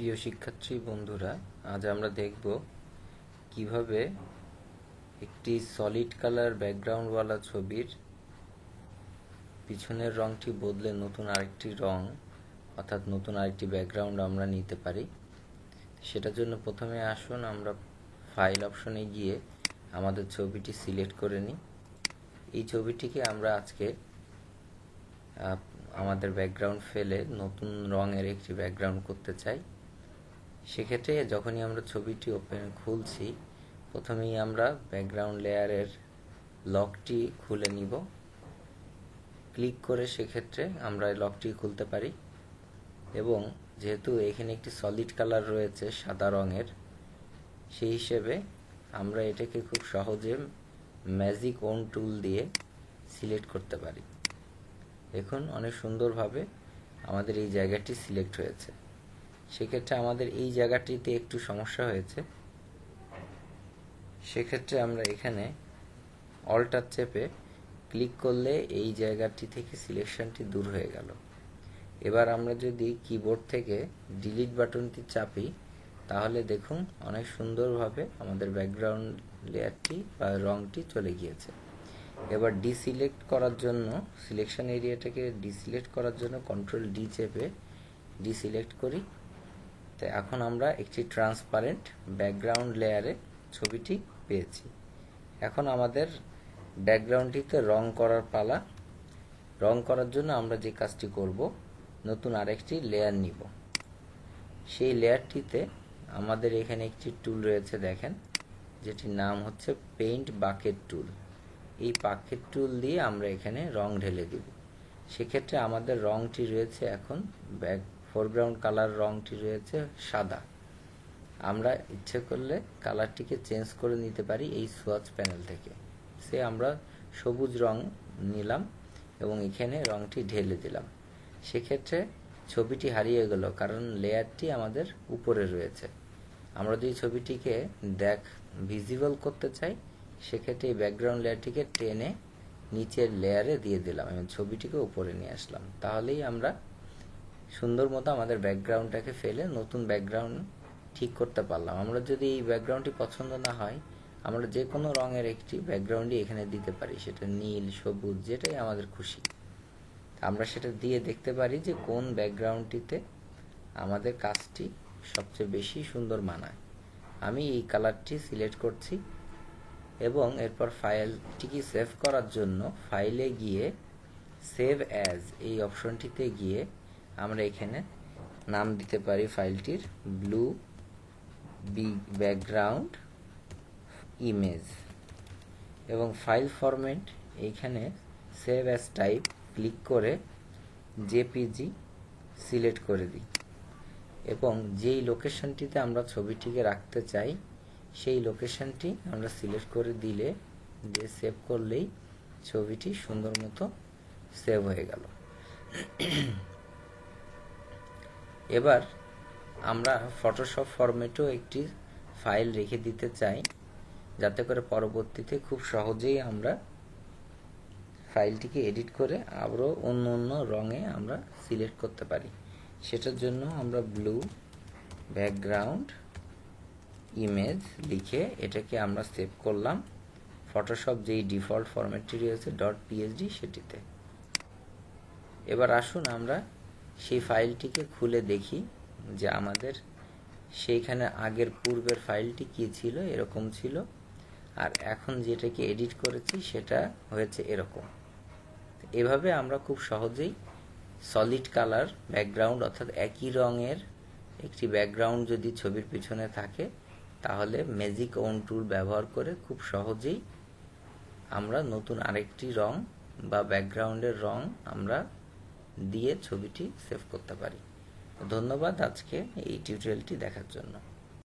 প্রিয় শিক্ষার্থী বন্ধুরা, আজ আমরা দেখব কিভাবে একটি সলিড কালার ব্যাকগ্রাউন্ডওয়ালা ছবির পিছনের রঙটি বদলে নতুন আরেকটি রং অর্থাৎ নতুন আরেকটি ব্যাকগ্রাউন্ড আমরা নিতে পারি। সেটার জন্য প্রথমে আসুন আমরা ফাইল অপশনে গিয়ে আমাদের ছবিটি সিলেক্ট করে নিই। এই ছবিটিকে আমরা আজকে আমাদের ব্যাকগ্রাউন্ড ফেলে নতুন রঙের একটি ব্যাকগ্রাউন্ড করতে চাই। সেক্ষেত্রে যখনই আমরা ছবিটি খুলছি, প্রথমেই আমরা ব্যাকগ্রাউন্ড লেয়ারের লকটি খুলে নিব। ক্লিক করে সেক্ষেত্রে আমরা লকটি খুলতে পারি এবং যেহেতু এখানে একটি সলিড কালার রয়েছে সাদা রঙের, সেই হিসেবে আমরা এটাকে খুব সহজে ম্যাজিক ওন টুল দিয়ে সিলেক্ট করতে পারি। দেখুন অনেক সুন্দরভাবে আমাদের এই জায়গাটি সিলেক্ট হয়েছে। সেক্ষেত্রে আমাদের এই জায়গাটিতে একটু সমস্যা হয়েছে। সেক্ষেত্রে আমরা এখানে অল্টার চেপে ক্লিক করলে এই জায়গাটি থেকে সিলেকশনটি দূর হয়ে গেল। এবার আমরা যদি কিবোর্ড থেকে ডিলিট বাটনটি চাপি, তাহলে দেখুন অনেক সুন্দরভাবে আমাদের ব্যাকগ্রাউন্ড লেয়ারটি বা রঙটি চলে গিয়েছে। এবার ডিসিলেক্ট করার জন্য, সিলেকশন এরিয়াটাকে ডিসিলেক্ট করার জন্য কন্ট্রোল ডি চেপে ডিসিলেক্ট করি। তো এখন আমরা একটি ট্রান্সপারেন্ট ব্যাকগ্রাউন্ড লেয়ারে ছবিটি পেয়েছি। এখন আমাদের ব্যাকগ্রাউন্ডটিতে রং করার পালা। রং করার জন্য আমরা যে কাজটি করব, নতুন আরেকটি লেয়ার নিব। সেই লেয়ারটিতে আমাদের এখানে একটি টুল রয়েছে, দেখেন, যেটির নাম হচ্ছে পেইন্ট বাকেট টুল। এই বাকেট টুল দিয়ে আমরা এখানে রং ঢেলে দিব। সেক্ষেত্রে আমাদের রংটি রয়েছে এখন ফোরগ্রাউন্ড কালার রংটি রয়েছে সাদা। আমরা ইচ্ছে করলে কালারটিকে চেঞ্জ করে নিতে পারি এই সোয়াচ প্যানেল থেকে। আমরা সবুজ রং নিলাম এবং এখানে রংটি ঢেলে দিলাম। সেক্ষেত্রে ছবিটি হারিয়ে গেল, কারণ লেয়ারটি আমাদের উপরে রয়েছে। আমরা যদি ছবিটিকে ভিজিবল করতে চাই, সেক্ষেত্রে এই ব্যাকগ্রাউন্ড লেয়ারটিকে টেনে নিচের লেয়ারে দিয়ে দিলাম এবং ছবিটিকে উপরে নিয়ে আসলাম। তাহলেই আমরা সুন্দর মতো আমাদের ব্যাকগ্রাউন্ডটাকে ফেলে নতুন ব্যাকগ্রাউন্ড ঠিক করতে পারলাম। আমরা যদি এই ব্যাকগ্রাউন্ডটি পছন্দ না হয়, আমরা যে কোনো রঙের একটি ব্যাকগ্রাউন্ডই এখানে দিতে পারি, সেটা নীল, সবুজ, যেটাই আমাদের খুশি। আমরা সেটা দিয়ে দেখতে পারি যে কোন ব্যাকগ্রাউন্ডটিতে আমাদের কাজটি সবচেয়ে বেশি সুন্দর মানায়। আমি এই কালারটি সিলেক্ট করছি এবং এরপর ফাইলটিকে সেভ করার জন্য ফাইলে গিয়ে সেভ অ্যাজ এই অপশনটিতে গিয়ে আমরা এখানে নাম দিতে পারি ফাইলটির ব্লু ব্যাকগ্রাউন্ড ইমেজ এবং ফাইল ফরম্যাট এইখানে সেভ অ্যাজ টাইপ ক্লিক করে জেপিজি সিলেক্ট করে দিই এবং যেই লোকেশনটিতে আমরা ছবিটিকে রাখতে চাই সেই লোকেশনটি আমরা সিলেক্ট করে দিলে, যে সেভ করলেই ছবিটি সুন্দর মতো সেভ হয়ে গেল। এবার আমরা ফটোশপ ফরম্যাটেও একটি ফাইল রেখে দিতে চাই, যাতে করে পরবর্তীতে খুব সহজেই আমরা ফাইলটিকে এডিট করে আবারও অন্য অন্য রঙে আমরা সিলেক্ট করতে পারি। সেটার জন্য আমরা ব্লু ব্যাকগ্রাউন্ড ইমেজ লিখে এটাকে আমরা সেভ করলাম ফটোশপ যেই ডিফল্ট ফরম্যাটটি রয়েছে .psd সেটিতে। এবার আসুন আমরা সেই ফাইলটিকে খুলে দেখি যে আমাদের সেইখানে আগের পূর্বের ফাইলটি কি ছিল, এরকম ছিল, আর এখন যেটাকে এডিট করেছি সেটা হয়েছে এরকম। এভাবে আমরা খুব সহজেই সলিড কালার ব্যাকগ্রাউন্ড অর্থাৎ একই রঙের একটি ব্যাকগ্রাউন্ড যদি ছবির পিছনে থাকে, তাহলে ম্যাজিক ওন টুল ব্যবহার করে খুব সহজেই আমরা নতুন আরেকটি রং বা ব্যাকগ্রাউন্ডের রং আমরা দিয়ে ছবিটি সেভ করতে পারি। ধন্যবাদ আজকে এই টিউটোরিয়ালটি দেখার জন্য।